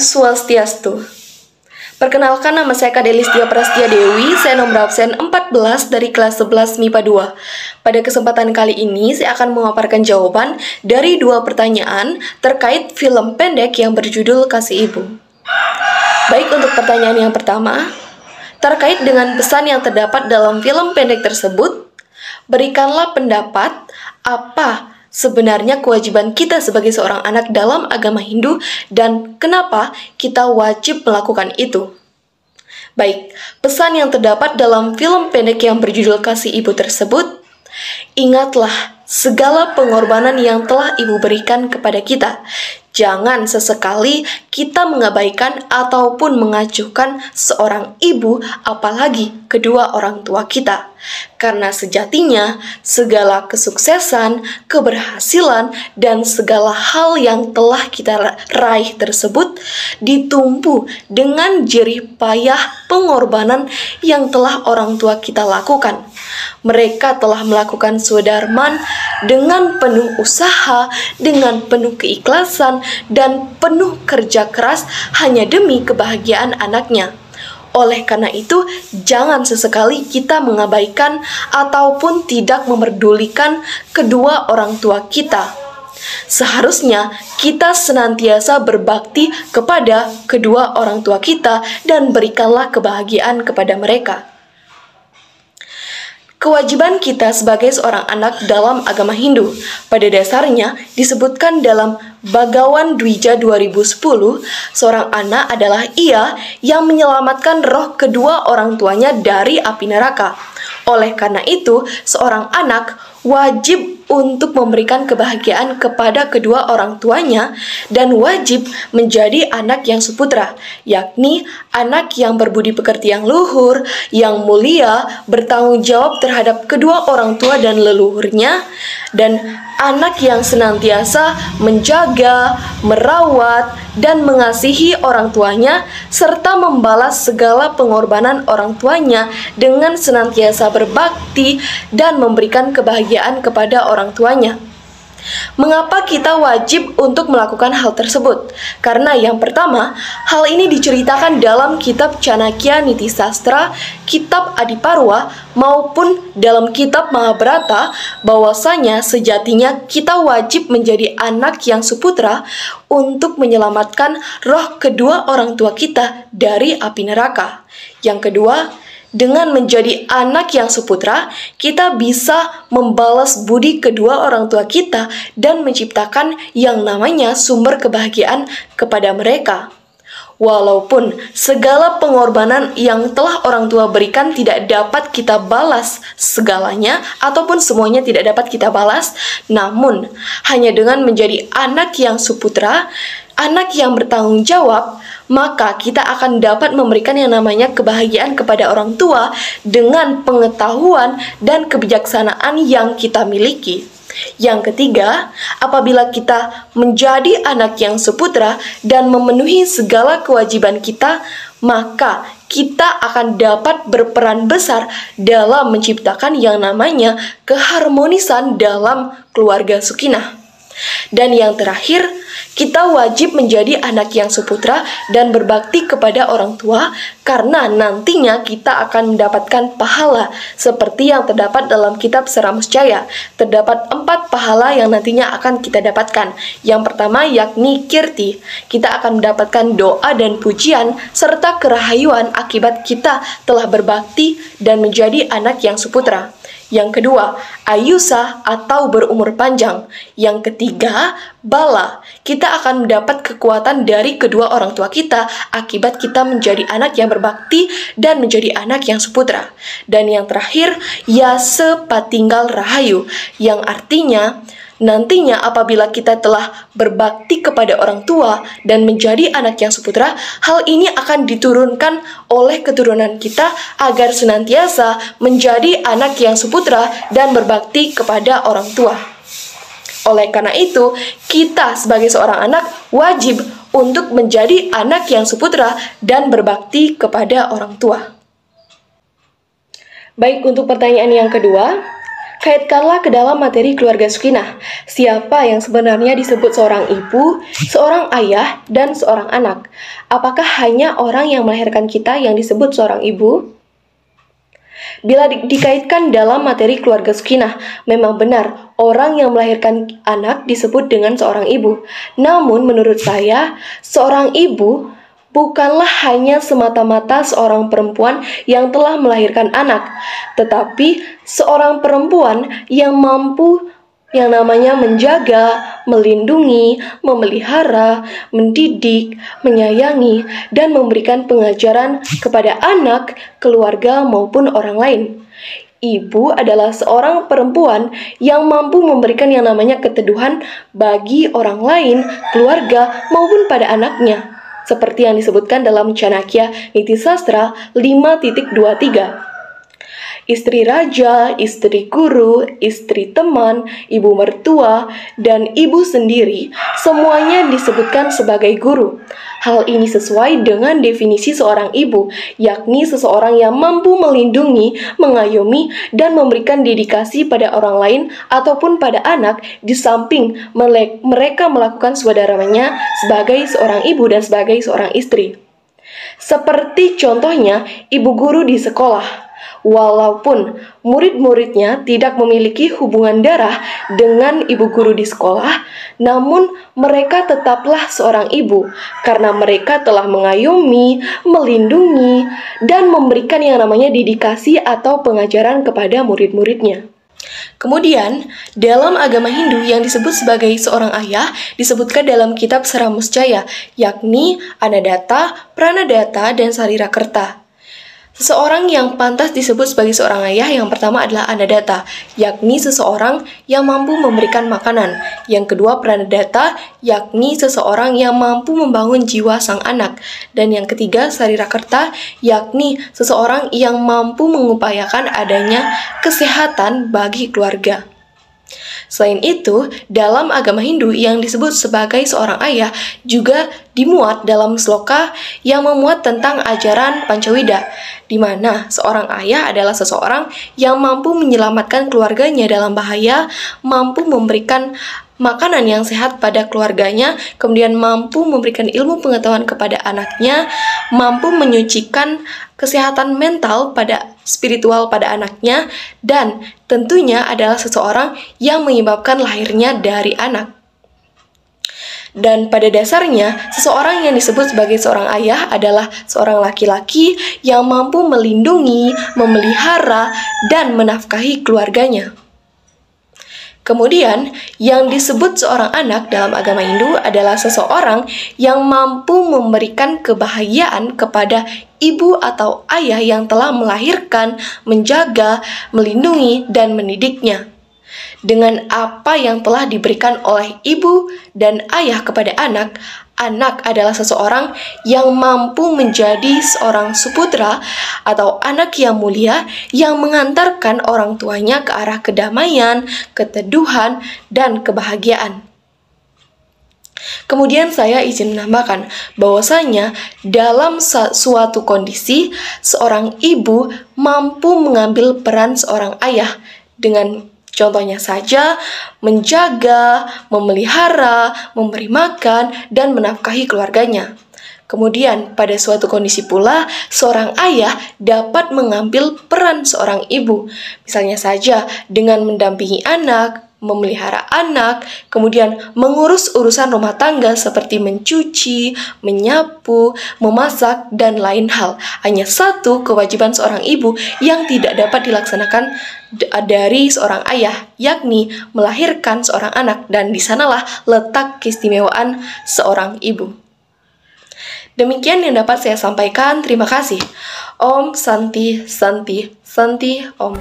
Swastiastu. Perkenalkan, nama saya Kak Delistia Prastia Dewi, saya nomor absen 14 dari kelas 11 MIPA 2. Pada kesempatan kali ini, saya akan memaparkan jawaban dari 2 pertanyaan terkait film pendek yang berjudul Kasih Ibu. Baik, untuk pertanyaan yang pertama, terkait dengan pesan yang terdapat dalam film pendek tersebut, berikanlah pendapat apa sebenarnya kewajiban kita sebagai seorang anak dalam agama Hindu dan kenapa kita wajib melakukan itu. Baik, pesan yang terdapat dalam film pendek yang berjudul Kasih Ibu tersebut, ingatlah segala pengorbanan yang telah Ibu berikan kepada kita. Jangan sesekali kita mengabaikan ataupun mengacuhkan seorang ibu, apalagi kedua orang tua kita. Karena sejatinya, segala kesuksesan, keberhasilan, dan segala hal yang telah kita raih tersebut ditumpu dengan jerih payah pengorbanan yang telah orang tua kita lakukan. Mereka telah melakukan swadarman dengan penuh usaha, dengan penuh keikhlasan, dan penuh kerja keras hanya demi kebahagiaan anaknya. Oleh karena itu, jangan sesekali kita mengabaikan ataupun tidak memerdulikan kedua orang tua kita. Seharusnya kita senantiasa berbakti kepada kedua orang tua kita dan berikanlah kebahagiaan kepada mereka. Kewajiban kita sebagai seorang anak dalam agama Hindu pada dasarnya disebutkan dalam Bhagawan Dwija 2010, seorang anak adalah ia yang menyelamatkan roh kedua orang tuanya dari api neraka. Oleh karena itu, seorang anak wajib untuk memberikan kebahagiaan kepada kedua orang tuanya dan wajib menjadi anak yang suputra, yakni anak yang berbudi pekerti yang luhur, yang mulia, bertanggung jawab terhadap kedua orang tua dan leluhurnya, dan anak yang senantiasa menjaga, merawat, dan mengasihi orang tuanya, serta membalas segala pengorbanan orang tuanya dengan senantiasa berbakti dan memberikan kebahagiaan kepada orang tuanya. Mengapa kita wajib untuk melakukan hal tersebut? Karena yang pertama, hal ini diceritakan dalam kitab Chanakya Niti Sastra, kitab Adiparwa, maupun dalam kitab Mahabharata, bahwasanya sejatinya kita wajib menjadi anak yang suputra untuk menyelamatkan roh kedua orang tua kita dari api neraka. Yang kedua, dengan menjadi anak yang suputra, kita bisa membalas budi kedua orang tua kita dan menciptakan yang namanya sumber kebahagiaan kepada mereka. Walaupun segala pengorbanan yang telah orang tua berikan tidak dapat kita balas segalanya ataupun semuanya tidak dapat kita balas, namun hanya dengan menjadi anak yang suputra, anak yang bertanggung jawab, maka kita akan dapat memberikan yang namanya kebahagiaan kepada orang tua dengan pengetahuan dan kebijaksanaan yang kita miliki. Yang ketiga, apabila kita menjadi anak yang suputra dan memenuhi segala kewajiban kita, maka kita akan dapat berperan besar dalam menciptakan yang namanya keharmonisan dalam keluarga Sukinah. Dan yang terakhir, kita wajib menjadi anak yang suputra dan berbakti kepada orang tua karena nantinya kita akan mendapatkan pahala seperti yang terdapat dalam kitab Saramusjaya. Terdapat 4 pahala yang nantinya akan kita dapatkan. Yang pertama yakni kirti. Kita akan mendapatkan doa dan pujian serta kerahayuan akibat kita telah berbakti dan menjadi anak yang suputra. Yang kedua, ayusa atau berumur panjang. Yang ketiga, bala. Kita akan mendapat kekuatan dari kedua orang tua kita akibat kita menjadi anak yang berbakti dan menjadi anak yang suputra. Dan yang terakhir, yase patinggal rahayu, yang artinya nantinya apabila kita telah berbakti kepada orang tua dan menjadi anak yang suputra, hal ini akan diturunkan oleh keturunan kita agar senantiasa menjadi anak yang suputra dan berbakti kepada orang tua. Oleh karena itu, kita sebagai seorang anak wajib untuk menjadi anak yang suputra dan berbakti kepada orang tua. Baik, untuk pertanyaan yang kedua, Kaitkanlah ke dalam materi keluarga Sukinah. Siapa yang sebenarnya disebut seorang ibu, seorang ayah, dan seorang anak? Apakah hanya orang yang melahirkan kita yang disebut seorang ibu? Bila dikaitkan dalam materi keluarga Sukinah, memang benar orang yang melahirkan anak disebut dengan seorang ibu. Namun menurut saya, seorang ibu bukanlah hanya semata-mata seorang perempuan yang telah melahirkan anak, tetapi seorang perempuan yang mampu yang namanya menjaga, melindungi, memelihara, mendidik, menyayangi, dan memberikan pengajaran kepada anak, keluarga, maupun orang lain. Ibu adalah seorang perempuan yang mampu memberikan yang namanya keteduhan bagi orang lain, keluarga, maupun pada anaknya. Seperti yang disebutkan dalam Chanakya Niti Sastra 5.23. Istri raja, istri guru, istri teman, ibu mertua, dan ibu sendiri, semuanya disebutkan sebagai guru. Hal ini sesuai dengan definisi seorang ibu, yakni seseorang yang mampu melindungi, mengayomi, dan memberikan dedikasi pada orang lain ataupun pada anak, di samping mereka melakukan swadharamanya sebagai seorang ibu dan sebagai seorang istri. Seperti contohnya, ibu guru di sekolah. Walaupun murid-muridnya tidak memiliki hubungan darah dengan ibu guru di sekolah, namun mereka tetaplah seorang ibu karena mereka telah mengayomi, melindungi, dan memberikan yang namanya dedikasi atau pengajaran kepada murid-muridnya. Kemudian, dalam agama Hindu yang disebut sebagai seorang ayah disebutkan dalam kitab Saramusjaya, yakni Anadatta, Pranadatta, dan Sarirakerta. Seseorang yang pantas disebut sebagai seorang ayah yang pertama adalah Anadatta, yakni seseorang yang mampu memberikan makanan. Yang kedua Pranadatta, yakni seseorang yang mampu membangun jiwa sang anak. Dan yang ketiga Sarirakerta, yakni seseorang yang mampu mengupayakan adanya kesehatan bagi keluarga. Selain itu, dalam agama Hindu yang disebut sebagai seorang ayah juga dimuat dalam sloka yang memuat tentang ajaran Pancawida, di mana seorang ayah adalah seseorang yang mampu menyelamatkan keluarganya dalam bahaya, mampu memberikan makanan yang sehat pada keluarganya, kemudian mampu memberikan ilmu pengetahuan kepada anaknya, mampu menyucikan kesehatan mental pada spiritual pada anaknya, dan tentunya adalah seseorang yang menyebabkan lahirnya dari anak. Dan pada dasarnya, seseorang yang disebut sebagai seorang ayah adalah seorang laki-laki yang mampu melindungi, memelihara, dan menafkahi keluarganya. Kemudian, yang disebut seorang anak dalam agama Hindu adalah seseorang yang mampu memberikan kebahagiaan kepada ibu atau ayah yang telah melahirkan, menjaga, melindungi, dan mendidiknya. Dengan apa yang telah diberikan oleh ibu dan ayah kepada anak, anak adalah seseorang yang mampu menjadi seorang suputra atau anak yang mulia yang mengantarkan orang tuanya ke arah kedamaian, keteduhan, dan kebahagiaan. Kemudian saya izin menambahkan bahwasanya dalam suatu kondisi, seorang ibu mampu mengambil peran seorang ayah dengan contohnya saja, menjaga, memelihara, memberi makan, dan menafkahi keluarganya. Kemudian, pada suatu kondisi pula, seorang ayah dapat mengambil peran seorang ibu. Misalnya saja, dengan mendampingi anak, memelihara anak, kemudian mengurus urusan rumah tangga seperti mencuci, menyapu, memasak, dan lain hal. Hanya satu kewajiban seorang ibu yang tidak dapat dilaksanakan dari seorang ayah, yakni melahirkan seorang anak, dan di sanalah letak keistimewaan seorang ibu. Demikian yang dapat saya sampaikan. Terima kasih. Om Santi Santi Santi Om.